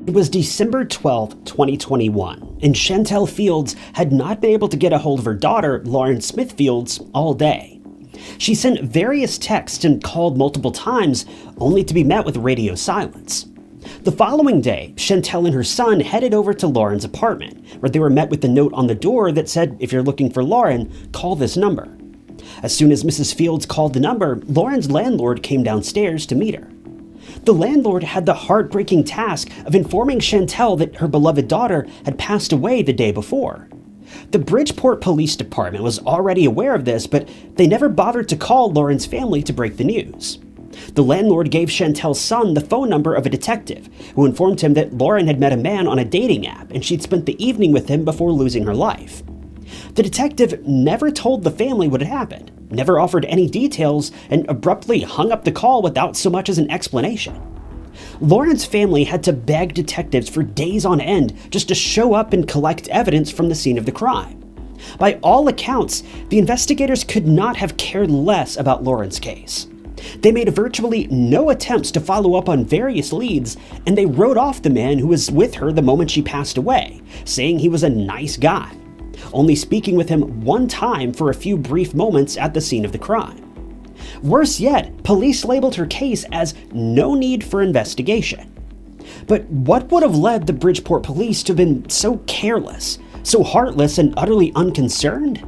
It was December 12, 2021, and Shantell Fields had not been able to get a hold of her daughter, Lauren Smith Fields, all day. She sent various texts and called multiple times, only to be met with radio silence. The following day, Shantell and her son headed over to Lauren's apartment, where they were met with a note on the door that said, "If you're looking for Lauren, call this number." As soon as Mrs. Fields called the number, Lauren's landlord came downstairs to meet her. The landlord had the heartbreaking task of informing Shantell that her beloved daughter had passed away the day before. The Bridgeport Police Department was already aware of this, but they never bothered to call Lauren's family to break the news. The landlord gave Shantell's son the phone number of a detective, who informed him that Lauren had met a man on a dating app and she'd spent the evening with him before losing her life. The detective never told the family what had happened, never offered any details, and abruptly hung up the call without so much as an explanation. Lauren's family had to beg detectives for days on end just to show up and collect evidence from the scene of the crime. By all accounts, the investigators could not have cared less about Lauren's case. They made virtually no attempts to follow up on various leads, and they wrote off the man who was with her the moment she passed away, saying he was a nice guy, only speaking with him one time for a few brief moments at the scene of the crime. Worse yet, police labeled her case as no need for investigation. But what would have led the Bridgeport police to have been so careless, so heartless, and utterly unconcerned?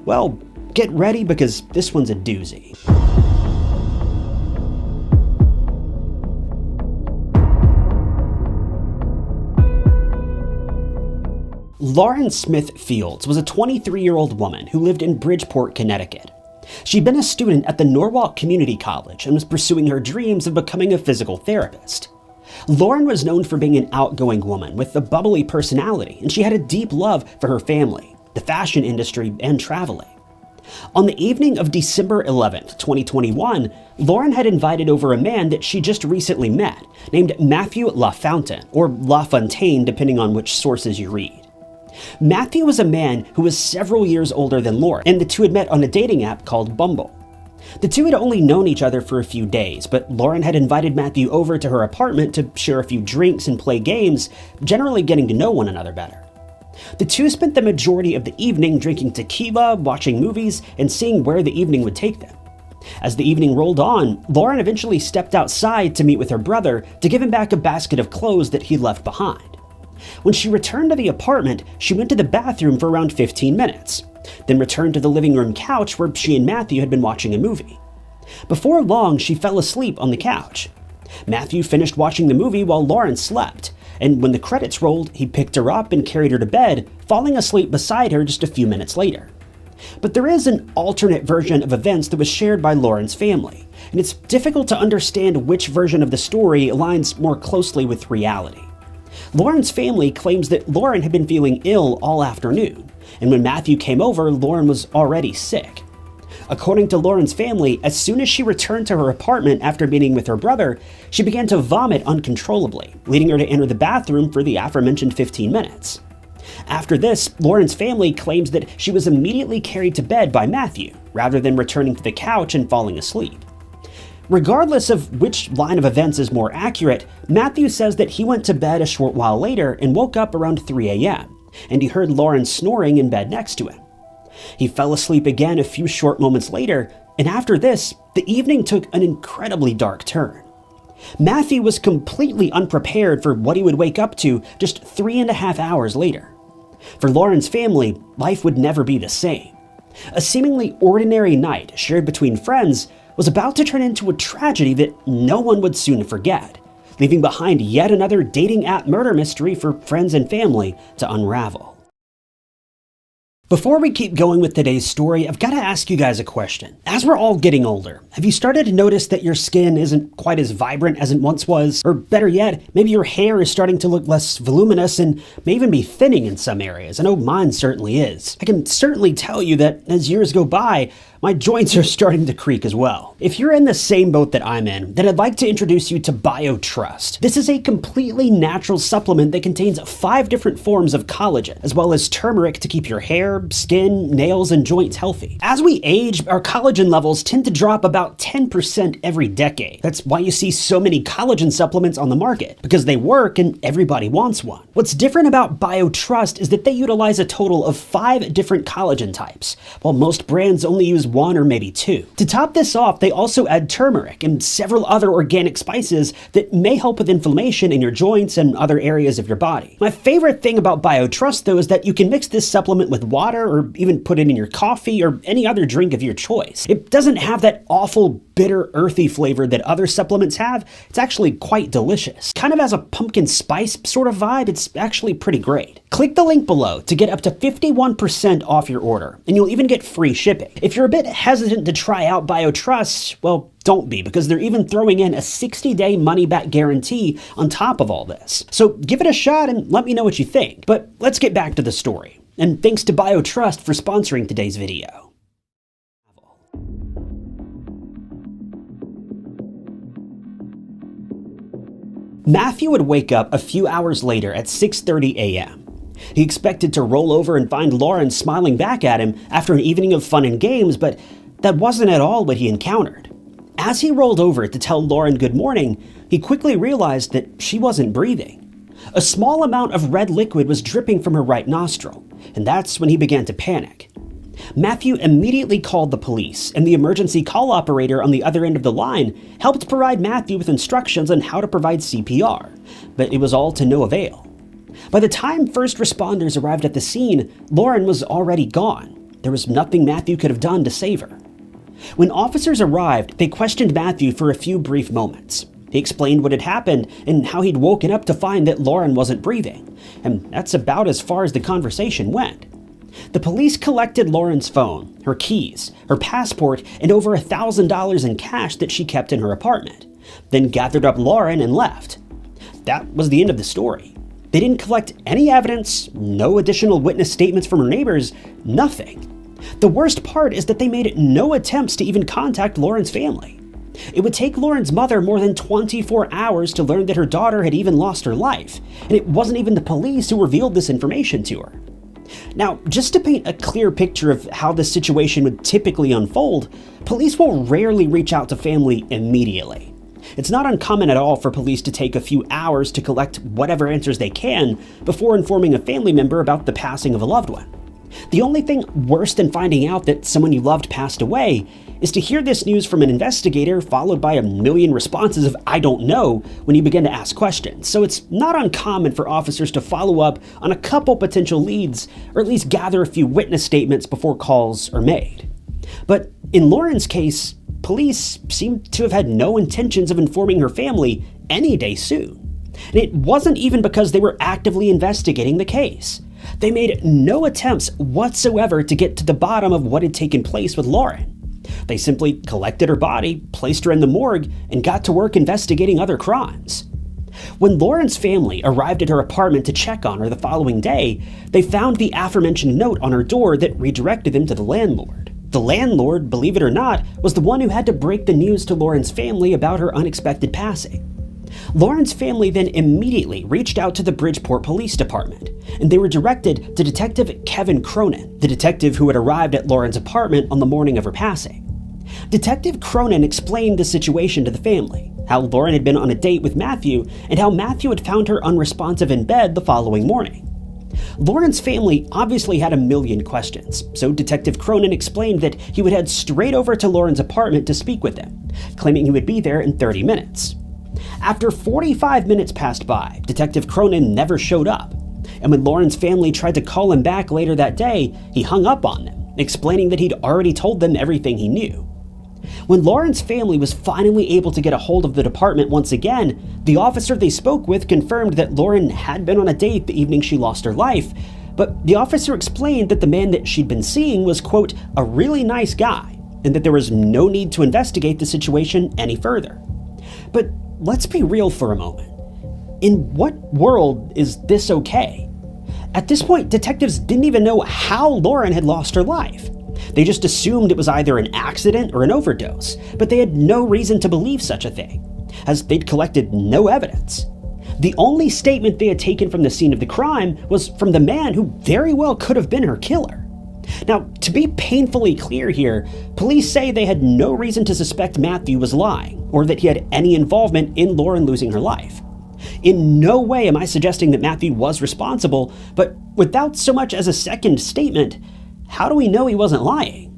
Well, get ready because this one's a doozy. Lauren Smith Fields was a 23-year-old woman who lived in Bridgeport, Connecticut. She'd been a student at the Norwalk Community College and was pursuing her dreams of becoming a physical therapist. Lauren was known for being an outgoing woman with a bubbly personality, and she had a deep love for her family, the fashion industry, and traveling. On the evening of December 11th, 2021, Lauren had invited over a man that she just recently met, named Matthew LaFontaine, or LaFontaine depending on which sources you read. Matthew was a man who was several years older than Lauren, and the two had met on a dating app called Bumble. The two had only known each other for a few days, but Lauren had invited Matthew over to her apartment to share a few drinks and play games, generally getting to know one another better. The two spent the majority of the evening drinking tequila, watching movies, and seeing where the evening would take them. As the evening rolled on, Lauren eventually stepped outside to meet with her brother to give him back a basket of clothes that he'd left behind. When she returned to the apartment, she went to the bathroom for around 15 minutes, then returned to the living room couch where she and Matthew had been watching a movie. Before long, she fell asleep on the couch. Matthew finished watching the movie while Lauren slept, and when the credits rolled, he picked her up and carried her to bed, falling asleep beside her just a few minutes later. But there is an alternate version of events that was shared by Lauren's family, and it's difficult to understand which version of the story aligns more closely with reality. Lauren's family claims that Lauren had been feeling ill all afternoon, and when Matthew came over, Lauren was already sick. According to Lauren's family, as soon as she returned to her apartment after meeting with her brother, she began to vomit uncontrollably, leading her to enter the bathroom for the aforementioned 15 minutes. After this, Lauren's family claims that she was immediately carried to bed by Matthew, rather than returning to the couch and falling asleep. Regardless of which line of events is more accurate, Matthew says that he went to bed a short while later and woke up around 3 a.m., and he heard Lauren snoring in bed next to him. He fell asleep again a few short moments later, and after this, the evening took an incredibly dark turn. Matthew was completely unprepared for what he would wake up to just 3.5 hours later. For Lauren's family, life would never be the same. A seemingly ordinary night shared between friends was about to turn into a tragedy that no one would soon forget, leaving behind yet another dating app murder mystery for friends and family to unravel. Before we keep going with today's story, I've got to ask you guys a question. As we're all getting older, have you started to notice that your skin isn't quite as vibrant as it once was? Or better yet, maybe your hair is starting to look less voluminous and may even be thinning in some areas. I know mine certainly is. I can certainly tell you that as years go by, My joints are starting to creak as well. If you're in the same boat that I'm in, then I'd like to introduce you to BioTrust. This is a completely natural supplement that contains 5 different forms of collagen, as well as turmeric to keep your hair, skin, nails, and joints healthy. As we age, our collagen levels tend to drop about 10% every decade. That's why you see so many collagen supplements on the market, because they work and everybody wants one. What's different about BioTrust is that they utilize a total of 5 different collagen types, while most brands only use 1 or maybe 2. To top this off, they also add turmeric and several other organic spices that may help with inflammation in your joints and other areas of your body. My favorite thing about BioTrust, though, is that you can mix this supplement with water or even put it in your coffee or any other drink of your choice. It doesn't have that awful bitter, earthy flavor that other supplements have. It's actually quite delicious. Kind of has a pumpkin spice sort of vibe. It's actually pretty great. Click the link below to get up to 51% off your order, and you'll even get free shipping. If you're a bit hesitant to try out BioTrust, well, don't be, because they're even throwing in a 60-day money-back guarantee on top of all this. So give it a shot and let me know what you think. But let's get back to the story. And thanks to BioTrust for sponsoring today's video. Matthew would wake up a few hours later at 6:30 a.m. He expected to roll over and find Lauren smiling back at him after an evening of fun and games, but that wasn't at all what he encountered. As he rolled over to tell Lauren good morning, he quickly realized that she wasn't breathing. A small amount of red liquid was dripping from her right nostril, and that's when he began to panic. Matthew immediately called the police, and the emergency call operator on the other end of the line helped provide Matthew with instructions on how to provide CPR, but it was all to no avail. By the time first responders arrived at the scene, Lauren was already gone. There was nothing Matthew could have done to save her. When officers arrived, they questioned Matthew for a few brief moments. He explained what had happened and how he'd woken up to find that Lauren wasn't breathing, and that's about as far as the conversation went. The police collected Lauren's phone, her keys, her passport, and over $1,000 in cash that she kept in her apartment, then gathered up Lauren and left. That was the end of the story. They didn't collect any evidence, no additional witness statements from her neighbors, nothing. The worst part is that they made no attempts to even contact Lauren's family. It would take Lauren's mother more than 24 hours to learn that her daughter had even lost her life, and it wasn't even the police who revealed this information to her. Now, just to paint a clear picture of how this situation would typically unfold, police will rarely reach out to family immediately. It's not uncommon at all for police to take a few hours to collect whatever answers they can before informing a family member about the passing of a loved one. The only thing worse than finding out that someone you loved passed away is to hear this news from an investigator followed by a million responses of "I don't know" when you begin to ask questions. So it's not uncommon for officers to follow up on a couple potential leads, or at least gather a few witness statements before calls are made. But in Lauren's case, police seem to have had no intentions of informing her family any day soon. And it wasn't even because they were actively investigating the case. They made no attempts whatsoever to get to the bottom of what had taken place with Lauren. They simply collected her body, placed her in the morgue, and got to work investigating other crimes. When Lauren's family arrived at her apartment to check on her the following day, they found the aforementioned note on her door that redirected them to the landlord. The landlord, believe it or not, was the one who had to break the news to Lauren's family about her unexpected passing. Lauren's family then immediately reached out to the Bridgeport Police Department, and they were directed to Detective Kevin Cronin, the detective who had arrived at Lauren's apartment on the morning of her passing. Detective Cronin explained the situation to the family, how Lauren had been on a date with Matthew, and how Matthew had found her unresponsive in bed the following morning. Lauren's family obviously had a million questions, so Detective Cronin explained that he would head straight over to Lauren's apartment to speak with them, claiming he would be there in 30 minutes. After 45 minutes passed by, Detective Cronin never showed up, and when Lauren's family tried to call him back later that day, he hung up on them, explaining that he'd already told them everything he knew. When Lauren's family was finally able to get a hold of the department once again, the officer they spoke with confirmed that Lauren had been on a date the evening she lost her life, but the officer explained that the man that she'd been seeing was, quote, a really nice guy, and that there was no need to investigate the situation any further. But let's be real for a moment. In what world is this okay? At this point, detectives didn't even know how Lauren had lost her life. They just assumed it was either an accident or an overdose, but they had no reason to believe such a thing, as they'd collected no evidence. The only statement they had taken from the scene of the crime was from the man who very well could have been her killer. Now, to be painfully clear here, police say they had no reason to suspect Matthew was lying, or that he had any involvement in Lauren losing her life. In no way am I suggesting that Matthew was responsible, but without so much as a second statement, how do we know he wasn't lying?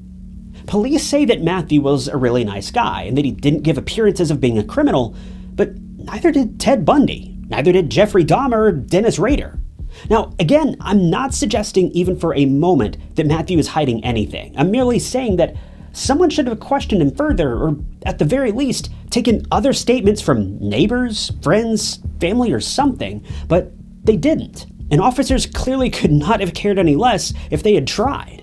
Police say that Matthew was a really nice guy and that he didn't give appearances of being a criminal, but neither did Ted Bundy, neither did Jeffrey Dahmer or Dennis Rader. Now, again, I'm not suggesting even for a moment that Matthew is hiding anything. I'm merely saying that someone should have questioned him further, or at the very least, taken other statements from neighbors, friends, family, or something, but they didn't. And officers clearly could not have cared any less if they had tried.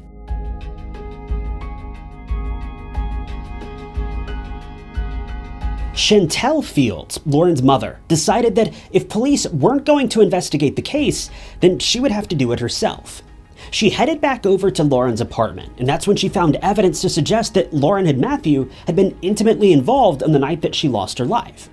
Shantell Fields, Lauren's mother, decided that if police weren't going to investigate the case, then she would have to do it herself. She headed back over to Lauren's apartment, and that's when she found evidence to suggest that Lauren and Matthew had been intimately involved on the night that she lost her life.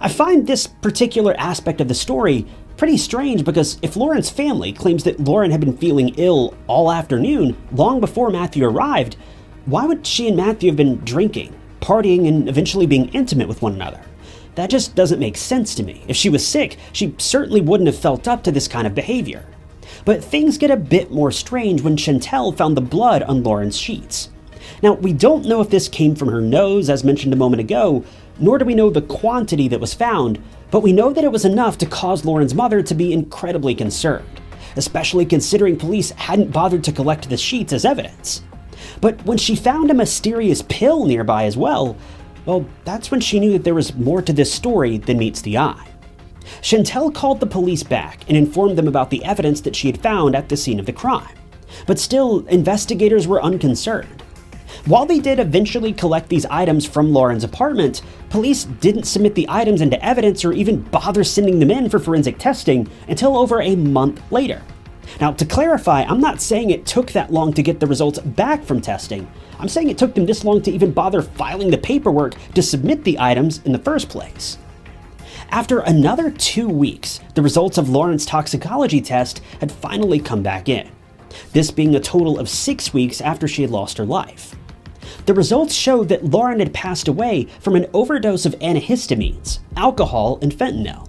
I find this particular aspect of the story pretty strange because if Lauren's family claims that Lauren had been feeling ill all afternoon, long before Matthew arrived, why would she and Matthew have been drinking, partying, and eventually being intimate with one another? That just doesn't make sense to me. If she was sick, she certainly wouldn't have felt up to this kind of behavior. But things get a bit more strange when Shantell found the blood on Lauren's sheets. Now, we don't know if this came from her nose, as mentioned a moment ago, nor do we know the quantity that was found, but we know that it was enough to cause Lauren's mother to be incredibly concerned, especially considering police hadn't bothered to collect the sheets as evidence. But when she found a mysterious pill nearby as well, that's when she knew that there was more to this story than meets the eye. Shantell called the police back and informed them about the evidence that she had found at the scene of the crime. But still, investigators were unconcerned. While they did eventually collect these items from Lauren's apartment, police didn't submit the items into evidence or even bother sending them in for forensic testing until over a month later. Now, to clarify, I'm not saying it took that long to get the results back from testing. I'm saying it took them this long to even bother filing the paperwork to submit the items in the first place. After another 2 weeks, the results of Lauren's toxicology test had finally come back in, this being a total of 6 weeks after she had lost her life. The results showed that Lauren had passed away from an overdose of antihistamines, alcohol, and fentanyl.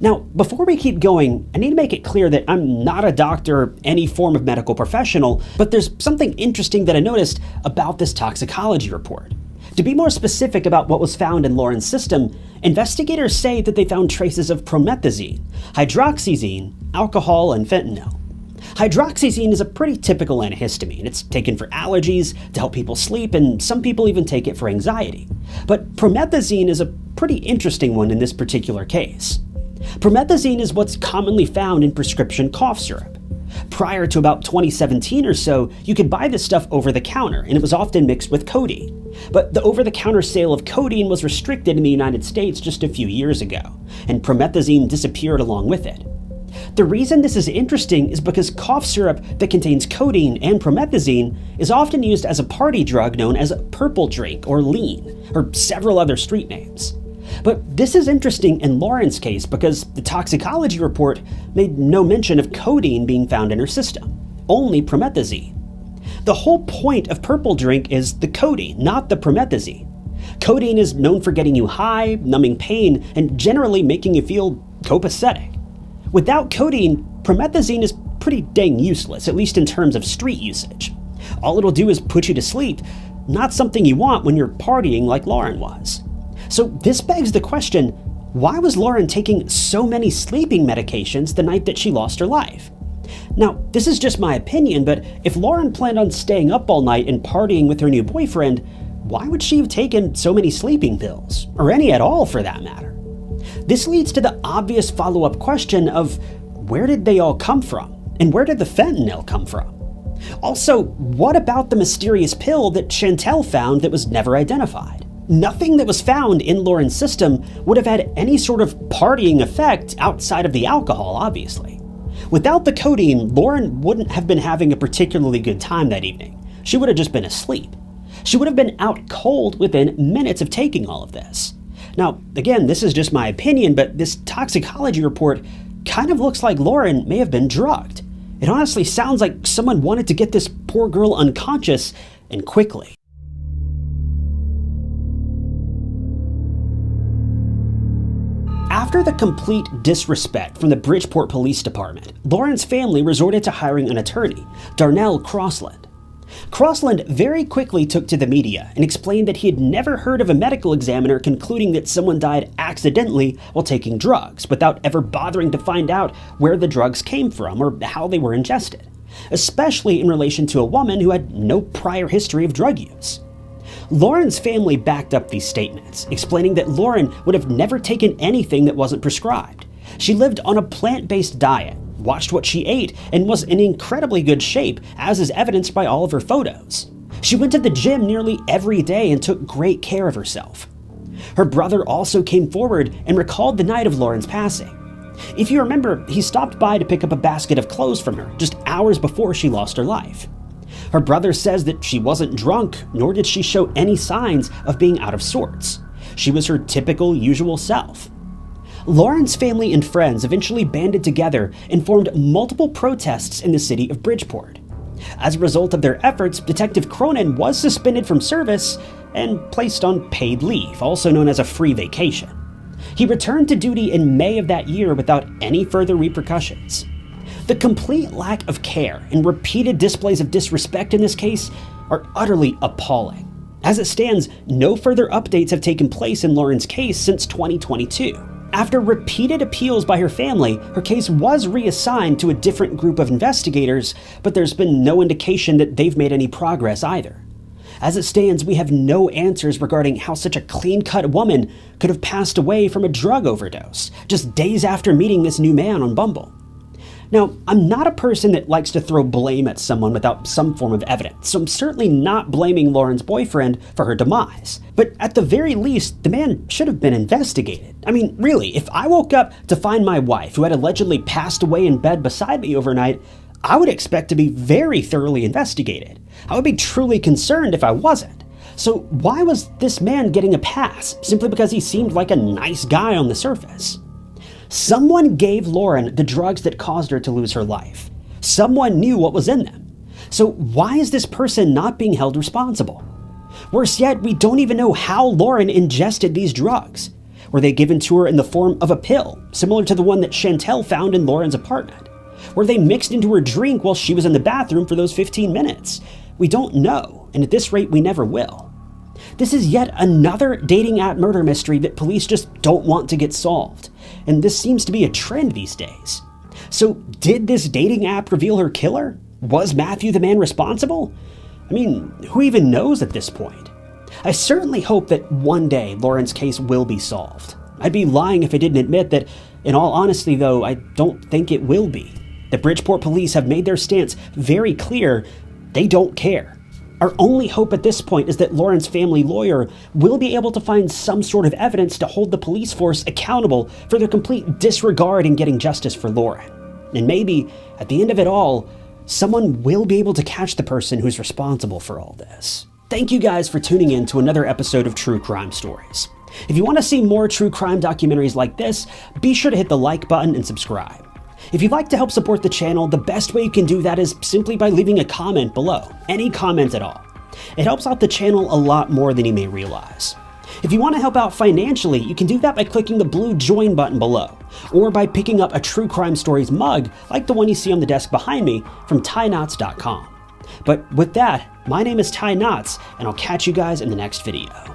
Now, before we keep going, I need to make it clear that I'm not a doctor or any form of medical professional, but there's something interesting that I noticed about this toxicology report. To be more specific about what was found in Lauren's system, investigators say that they found traces of promethazine, hydroxyzine, alcohol, and fentanyl. Hydroxyzine is a pretty typical antihistamine. It's taken for allergies, to help people sleep, and some people even take it for anxiety. But promethazine is a pretty interesting one in this particular case. Promethazine is what's commonly found in prescription cough syrup. Prior to about 2017 or so, you could buy this stuff over the counter, and it was often mixed with codeine. But the over-the-counter sale of codeine was restricted in the United States just a few years ago, and promethazine disappeared along with it. The reason this is interesting is because cough syrup that contains codeine and promethazine is often used as a party drug known as purple drink or lean, or several other street names. But this is interesting in Lauren's case because the toxicology report made no mention of codeine being found in her system, only promethazine. The whole point of purple drink is the codeine, not the promethazine. Codeine is known for getting you high, numbing pain, and generally making you feel copacetic. Without codeine, promethazine is pretty dang useless, at least in terms of street usage. All it'll do is put you to sleep, not something you want when you're partying like Lauren was. So this begs the question, why was Lauren taking so many sleeping medications the night that she lost her life? Now, this is just my opinion, but if Lauren planned on staying up all night and partying with her new boyfriend, why would she have taken so many sleeping pills? Or any at all, for that matter? This leads to the obvious follow-up question of where did they all come from? And where did the fentanyl come from? Also, what about the mysterious pill that Shantell found that was never identified? Nothing that was found in Lauren's system would have had any sort of partying effect outside of the alcohol, obviously. Without the codeine, Lauren wouldn't have been having a particularly good time that evening. She would have just been asleep. She would have been out cold within minutes of taking all of this. Now, again, this is just my opinion, but this toxicology report kind of looks like Lauren may have been drugged. It honestly sounds like someone wanted to get this poor girl unconscious, and quickly. After the complete disrespect from the Bridgeport Police Department, Lauren's family resorted to hiring an attorney, Darnell Crossland. Crossland very quickly took to the media and explained that he had never heard of a medical examiner concluding that someone died accidentally while taking drugs without ever bothering to find out where the drugs came from or how they were ingested, especially in relation to a woman who had no prior history of drug use. Lauren's family backed up these statements, explaining that Lauren would have never taken anything that wasn't prescribed. She lived on a plant-based diet, watched what she ate, and was in incredibly good shape, as is evidenced by all of her photos. She went to the gym nearly every day and took great care of herself. Her brother also came forward and recalled the night of Lauren's passing. If you remember, he stopped by to pick up a basket of clothes from her just hours before she lost her life. Her brother says that she wasn't drunk, nor did she show any signs of being out of sorts. She was her typical, usual self. Lauren's family and friends eventually banded together and formed multiple protests in the city of Bridgeport. As a result of their efforts, Detective Cronin was suspended from service and placed on paid leave, also known as a free vacation. He returned to duty in May of that year without any further repercussions. The complete lack of care and repeated displays of disrespect in this case are utterly appalling. As it stands, no further updates have taken place in Lauren's case since 2022. After repeated appeals by her family, her case was reassigned to a different group of investigators, but there's been no indication that they've made any progress either. As it stands, we have no answers regarding how such a clean-cut woman could have passed away from a drug overdose, just days after meeting this new man on Bumble. Now, I'm not a person that likes to throw blame at someone without some form of evidence, so I'm certainly not blaming Lauren's boyfriend for her demise. But at the very least, the man should have been investigated. I mean, really, if I woke up to find my wife, who had allegedly passed away in bed beside me overnight, I would expect to be very thoroughly investigated. I would be truly concerned if I wasn't. So why was this man getting a pass, simply because he seemed like a nice guy on the surface? Someone gave Lauren the drugs that caused her to lose her life. Someone knew what was in them. So why is this person not being held responsible? Worse yet, we don't even know how Lauren ingested these drugs. Were they given to her in the form of a pill, similar to the one that Shantell found in Lauren's apartment? Were they mixed into her drink while she was in the bathroom for those 15 minutes? We don't know, and at this rate, we never will. This is yet another dating app murder mystery that police just don't want to get solved, and this seems to be a trend these days. So did this dating app reveal her killer? Was Matthew the man responsible? I mean, who even knows at this point? I certainly hope that one day Lauren's case will be solved. I'd be lying if I didn't admit that, in all honesty though, I don't think it will be. The Bridgeport police have made their stance very clear. They don't care. Our only hope at this point is that Lauren's family lawyer will be able to find some sort of evidence to hold the police force accountable for their complete disregard in getting justice for Lauren. And maybe, at the end of it all, someone will be able to catch the person who's responsible for all this. Thank you guys for tuning in to another episode of True Crime Stories. If you want to see more true crime documentaries like this, be sure to hit the like button and subscribe. If you'd like to help support the channel, the best way you can do that is simply by leaving a comment below. Any comment at all. It helps out the channel a lot more than you may realize. If you want to help out financially, you can do that by clicking the blue join button below, or by picking up a True Crime Stories mug like the one you see on the desk behind me from TyKnots.com. But with that, my name is Ty Knots, and I'll catch you guys in the next video.